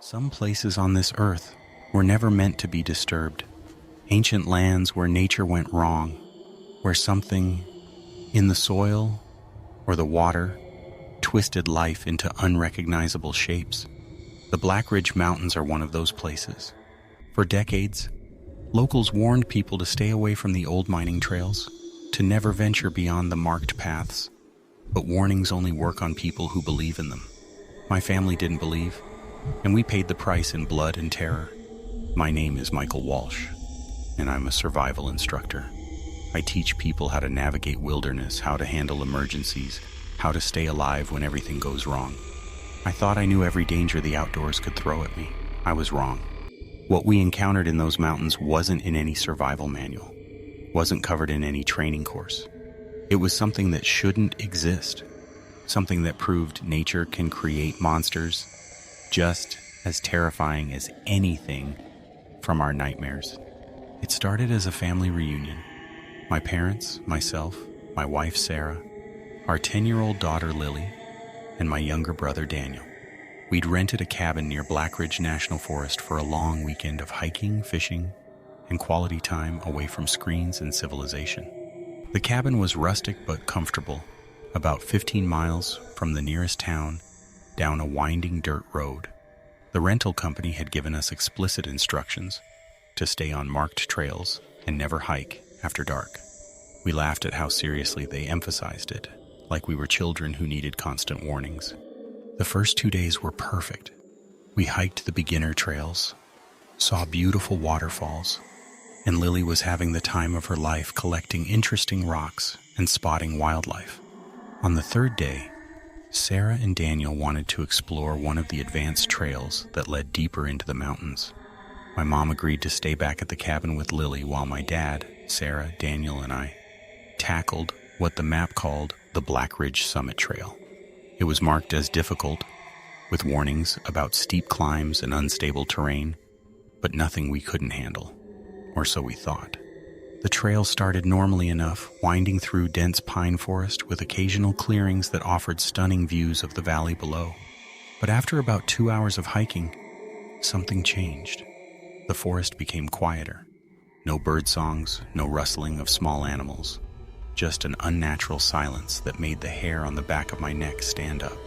Some places on this earth were never meant to be disturbed. Ancient lands where nature went wrong, where something in the soil or the water twisted life into unrecognizable shapes. The Black Ridge Mountains are one of those places. For decades, locals warned people to stay away from the old mining trails, to never venture beyond the marked paths. But warnings only work on people who believe in them. My family didn't believe, and we paid the price in blood and terror. My name is Michael Walsh, and I'm a survival instructor. I teach people how to navigate wilderness, how to handle emergencies, how to stay alive when everything goes wrong. I thought I knew every danger the outdoors could throw at me. I was wrong. What we encountered in those mountains wasn't in any survival manual, wasn't covered in any training course. It was something that shouldn't exist, something that proved nature can create monsters just as terrifying as anything from our nightmares. It started as a family reunion. My parents, myself, my wife Sarah, our 10-year-old daughter Lily, and my younger brother Daniel. We'd rented a cabin near Black Ridge National Forest for a long weekend of hiking, fishing, and quality time away from screens and civilization. The cabin was rustic but comfortable, about 15 miles from the nearest town, down a winding dirt road. The rental company had given us explicit instructions to stay on marked trails and never hike after dark. We laughed at how seriously they emphasized it, like we were children who needed constant warnings. The first 2 days were perfect. We hiked the beginner trails, saw beautiful waterfalls, and Lily was having the time of her life collecting interesting rocks and spotting wildlife. On the third day, Sarah and Daniel wanted to explore one of the advanced trails that led deeper into the mountains. My mom agreed to stay back at the cabin with Lily while my dad, Sarah, Daniel, and I tackled what the map called the Black Ridge Summit Trail. It was marked as difficult, with warnings about steep climbs and unstable terrain, but nothing we couldn't handle, or so we thought. The trail started normally enough, winding through dense pine forest with occasional clearings that offered stunning views of the valley below. But after about 2 hours of hiking, something changed. The forest became quieter. No bird songs, no rustling of small animals, just an unnatural silence that made the hair on the back of my neck stand up.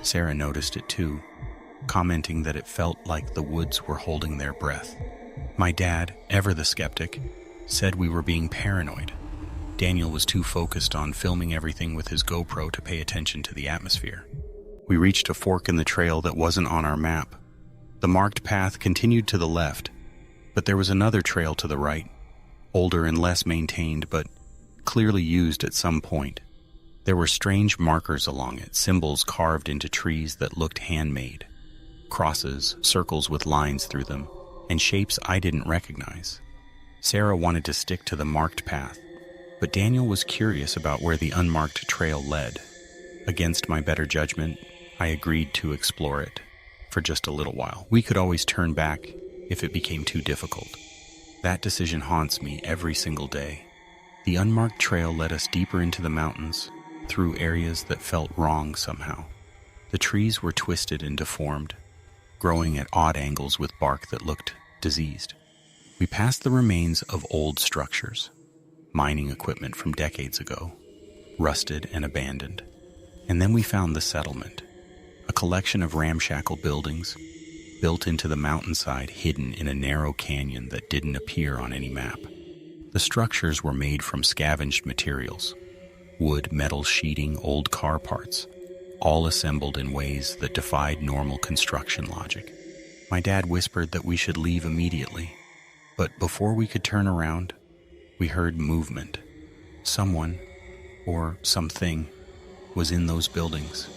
Sarah noticed it too, commenting that it felt like the woods were holding their breath. My dad, ever the skeptic, said we were being paranoid. Daniel was too focused on filming everything with his GoPro to pay attention to the atmosphere. We reached a fork in the trail that wasn't on our map. The marked path continued to the left, but there was another trail to the right, older and less maintained, but clearly used at some point. There were strange markers along it, symbols carved into trees that looked handmade. Crosses, circles with lines through them, and shapes I didn't recognize. Sarah wanted to stick to the marked path, but Daniel was curious about where the unmarked trail led. Against my better judgment, I agreed to explore it for just a little while. We could always turn back if it became too difficult. That decision haunts me every single day. The unmarked trail led us deeper into the mountains, through areas that felt wrong somehow. The trees were twisted and deformed, growing at odd angles with bark that looked diseased. We passed the remains of old structures, mining equipment from decades ago, rusted and abandoned. And then we found the settlement, a collection of ramshackle buildings built into the mountainside, hidden in a narrow canyon that didn't appear on any map. The structures were made from scavenged materials, wood, metal sheeting, old car parts, all assembled in ways that defied normal construction logic. My dad whispered that we should leave immediately, but before we could turn around, we heard movement. Someone, or something, was in those buildings.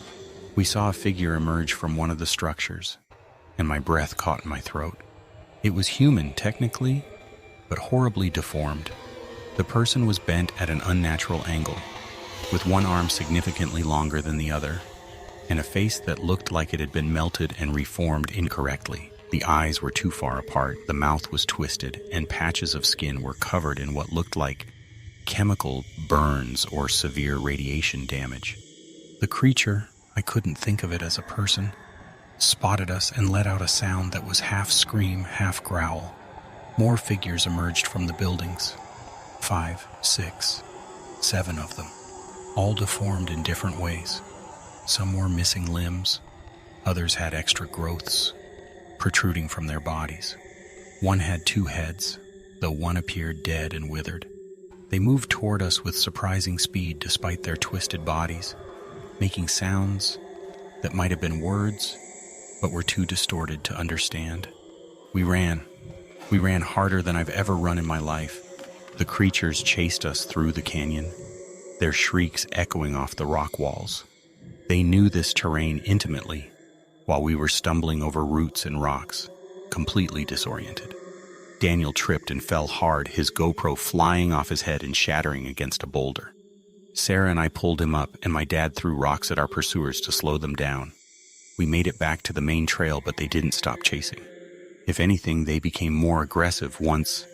We saw a figure emerge from one of the structures, and my breath caught in my throat. It was human, technically, but horribly deformed. The person was bent at an unnatural angle, with one arm significantly longer than the other, and a face that looked like it had been melted and reformed incorrectly. The eyes were too far apart, the mouth was twisted, and patches of skin were covered in what looked like chemical burns or severe radiation damage. The creature, I couldn't think of it as a person, spotted us and let out a sound that was half scream, half growl. More figures emerged from the buildings. 5, 6, 7 of them, all deformed in different ways. Some were missing limbs, others had extra growths protruding from their bodies. One had 2 heads, though one appeared dead and withered. They moved toward us with surprising speed despite their twisted bodies, making sounds that might have been words, but were too distorted to understand. We ran. We ran harder than I've ever run in my life. The creatures chased us through the canyon, their shrieks echoing off the rock walls. They knew this terrain intimately, while we were stumbling over roots and rocks, completely disoriented. Daniel tripped and fell hard, his GoPro flying off his head and shattering against a boulder. Sarah and I pulled him up, and my dad threw rocks at our pursuers to slow them down. We made it back to the main trail, but they didn't stop chasing. If anything, they became more aggressive once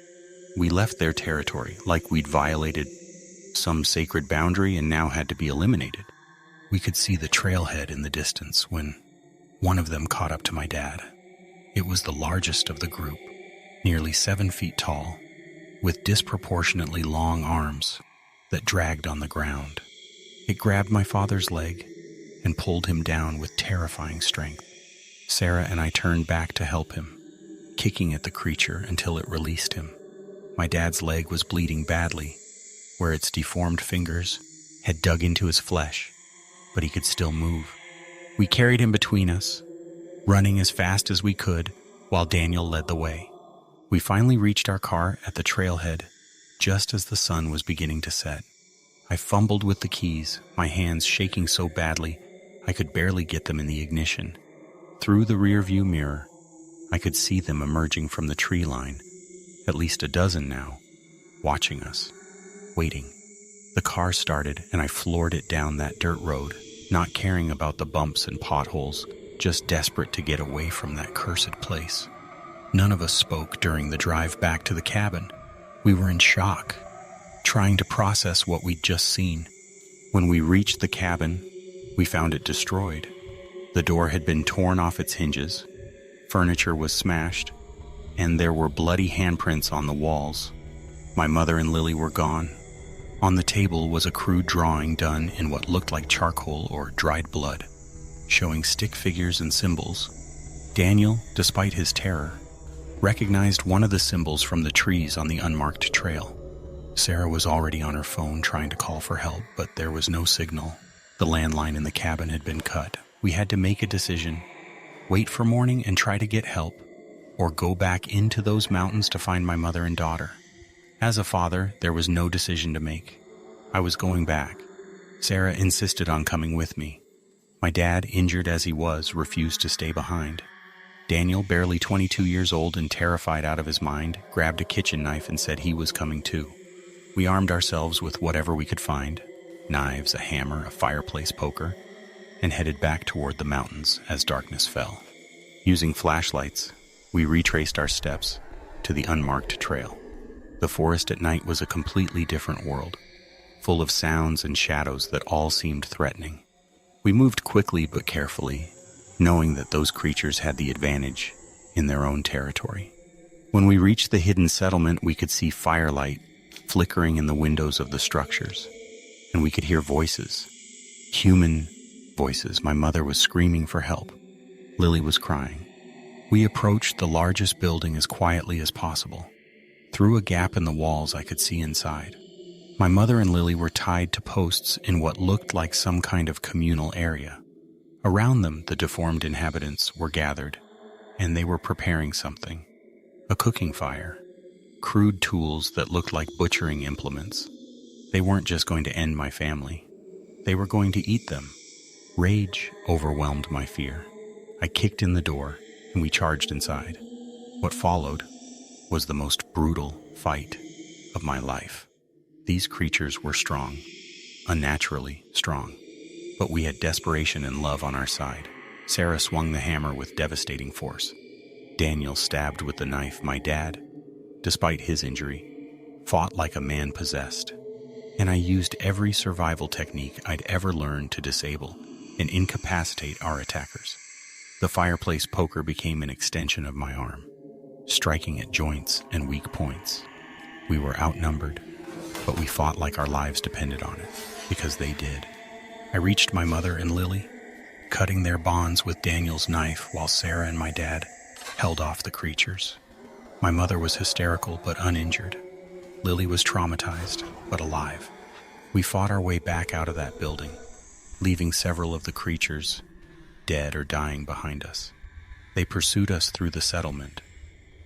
we left their territory, like we'd violated some sacred boundary and now had to be eliminated. We could see the trailhead in the distance when one of them caught up to my dad. It was the largest of the group, nearly 7 feet tall, with disproportionately long arms that dragged on the ground. It grabbed my father's leg and pulled him down with terrifying strength. Sarah and I turned back to help him, kicking at the creature until it released him. My dad's leg was bleeding badly, where its deformed fingers had dug into his flesh, but he could still move. We carried him between us, running as fast as we could while Daniel led the way. We finally reached our car at the trailhead just as the sun was beginning to set. I fumbled with the keys, my hands shaking so badly I could barely get them in the ignition. Through the rearview mirror, I could see them emerging from the tree line, at least a dozen now, watching us, waiting. The car started and I floored it down that dirt road, not caring about the bumps and potholes, just desperate to get away from that cursed place. None of us spoke during the drive back to the cabin. We were in shock, trying to process what we'd just seen. When we reached the cabin, we found it destroyed. The door had been torn off its hinges, furniture was smashed, and there were bloody handprints on the walls. My mother and Lily were gone. On the table was a crude drawing done in what looked like charcoal or dried blood, showing stick figures and symbols. Daniel, despite his terror, recognized one of the symbols from the trees on the unmarked trail. Sarah was already on her phone trying to call for help, but there was no signal. The landline in the cabin had been cut. We had to make a decision: wait for morning and try to get help, or go back into those mountains to find my mother and daughter. As a father, there was no decision to make. I was going back. Sarah insisted on coming with me. My dad, injured as he was, refused to stay behind. Daniel, barely 22 years old and terrified out of his mind, grabbed a kitchen knife and said he was coming too. We armed ourselves with whatever we could find: knives, a hammer, a fireplace poker, and headed back toward the mountains as darkness fell. Using flashlights, we retraced our steps to the unmarked trail. The forest at night was a completely different world, full of sounds and shadows that all seemed threatening. We moved quickly but carefully, knowing that those creatures had the advantage in their own territory. When we reached the hidden settlement, we could see firelight flickering in the windows of the structures, and we could hear voices, human voices. My mother was screaming for help. Lily was crying. We approached the largest building as quietly as possible. Through a gap in the walls, I could see inside. My mother and Lily were tied to posts in what looked like some kind of communal area. Around them, the deformed inhabitants were gathered, and they were preparing something: a cooking fire, crude tools that looked like butchering implements. They weren't just going to end my family. They were going to eat them. Rage overwhelmed my fear. I kicked in the door, and we charged inside. What followed was the most brutal fight of my life. These creatures were strong, unnaturally strong, but we had desperation and love on our side. Sarah swung the hammer with devastating force. Daniel stabbed with the knife. My dad, despite his injury, fought like a man possessed. And I used every survival technique I'd ever learned to disable and incapacitate our attackers. The fireplace poker became an extension of my arm, striking at joints and weak points. We were outnumbered, but we fought like our lives depended on it, because they did. I reached my mother and Lily, cutting their bonds with Daniel's knife while Sarah and my dad held off the creatures. My mother was hysterical but uninjured. Lily was traumatized but alive. We fought our way back out of that building, leaving several of the creatures dead or dying behind us. They pursued us through the settlement,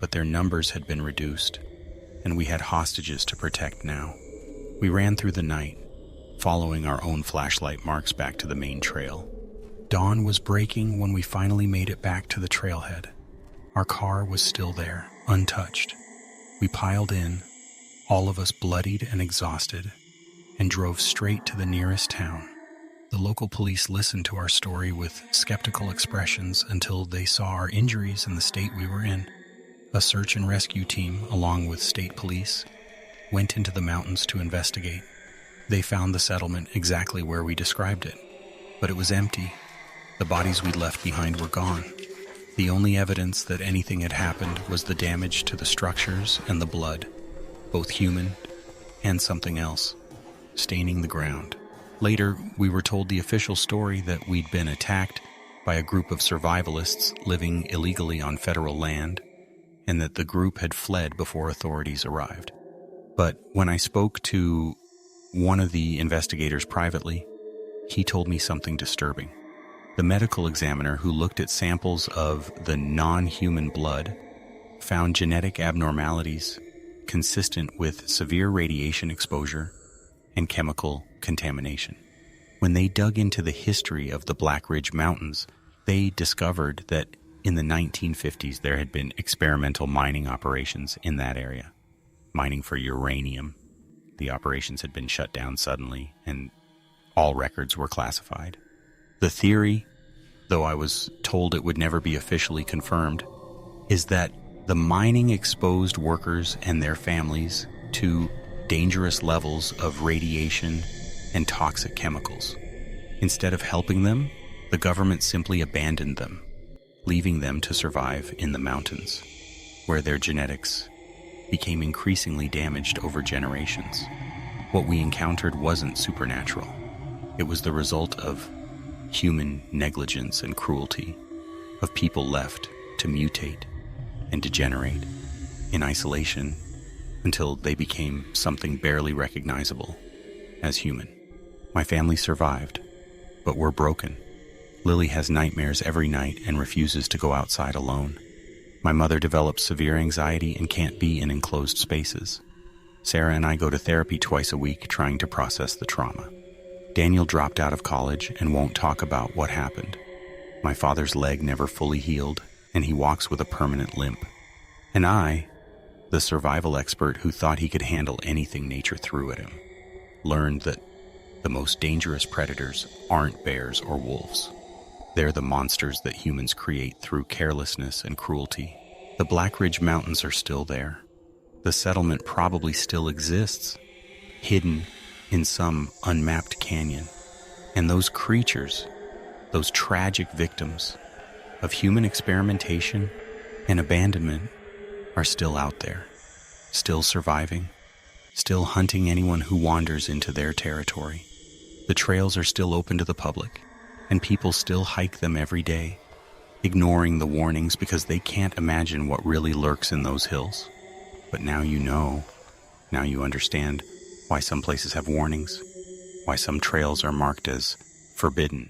but their numbers had been reduced, and we had hostages to protect now. We ran through the night, following our own flashlight marks back to the main trail. Dawn was breaking when we finally made it back to the trailhead. Our car was still there, untouched. We piled in, all of us bloodied and exhausted, and drove straight to the nearest town. The local police listened to our story with skeptical expressions until they saw our injuries and the state we were in. A search and rescue team, along with state police, went into the mountains to investigate. They found the settlement exactly where we described it, but it was empty. The bodies we'd left behind were gone. The only evidence that anything had happened was the damage to the structures and the blood, both human and something else, staining the ground. Later, we were told the official story that we'd been attacked by a group of survivalists living illegally on federal land, and that the group had fled before authorities arrived. But when I spoke to one of the investigators privately, he told me something disturbing. The medical examiner who looked at samples of the non-human blood found genetic abnormalities consistent with severe radiation exposure and chemical contamination. When they dug into the history of the Black Ridge Mountains, they discovered that in the 1950s there had been experimental mining operations in that area, mining for uranium. The operations had been shut down suddenly, and all records were classified. The theory, though I was told it would never be officially confirmed, is that the mining exposed workers and their families to dangerous levels of radiation and toxic chemicals. Instead of helping them, the government simply abandoned them, leaving them to survive in the mountains, where their genetics became increasingly damaged over generations. What we encountered wasn't supernatural. It was the result of human negligence and cruelty, of people left to mutate and degenerate in isolation until they became something barely recognizable as human. My family survived, but we're broken. Lily has nightmares every night and refuses to go outside alone. My mother develops severe anxiety and can't be in enclosed spaces. Sarah and I go to therapy twice a week trying to process the trauma. Daniel dropped out of college and won't talk about what happened. My father's leg never fully healed, and he walks with a permanent limp. And I, the survival expert who thought he could handle anything nature threw at him, learned that the most dangerous predators aren't bears or wolves. They're the monsters that humans create through carelessness and cruelty. The Black Ridge Mountains are still there. The settlement probably still exists, hidden in some unmapped canyon. And those creatures, those tragic victims of human experimentation and abandonment, are still out there, still surviving, still hunting anyone who wanders into their territory. The trails are still open to the public, and people still hike them every day, ignoring the warnings because they can't imagine what really lurks in those hills. But now you know, now you understand why some places have warnings, why some trails are marked as forbidden.